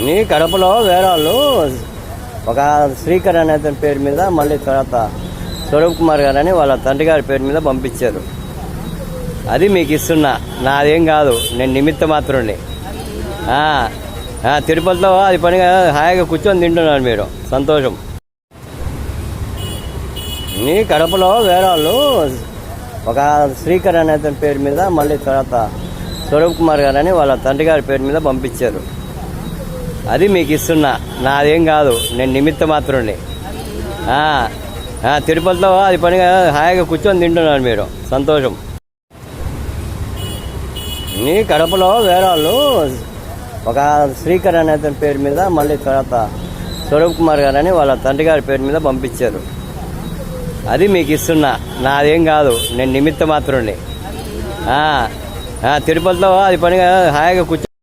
మీ కడపలో వేరే వాళ్ళు ఒక శ్రీకర్ అనే అతని పేరు మీద మళ్ళీ తర్వాత స్వరూప్ కుమార్ గారు అని వాళ్ళ తండ్రి గారి పేరు మీద పంపించారు. అది మీకు ఇస్తున్నా, నాదేం కాదు, నేను నిమిత్త మాత్రుడిని. తిరుపతిలో అది పనిగా హాయిగా కూర్చొని తింటున్నారు మీరు, సంతోషం. మీ కడపలో వేరే వాళ్ళు ఒక శ్రీకర్ అనే అతని పేరు మీద మళ్ళీ తర్వాత స్వరూప్ కుమార్ గారు అని వాళ్ళ తండ్రి గారి పేరు మీద పంపించారు. అది మీకు ఇస్తున్నా, నాదేం కాదు, నేను నిమిత్త మాత్రుడిని. తిరుపతిలో అది పనిగా హాయిగా కూర్చొని తింటున్నారు మీరు, సంతోషం. మీ కడపలో వేరే వాళ్ళు ఒక శ్రీకర్ అనే అతని పేరు మీద మళ్ళీ తర్వాత స్వరూప్ కుమార్ గారు అని వాళ్ళ తండ్రి గారి పేరు మీద పంపించారు. అది మీకు ఇస్తున్నా, నాదేం కాదు, నేను నిమిత్త మాత్రుడిని. తిరుపతిలో అది పనిగా హాయిగా కూర్చొని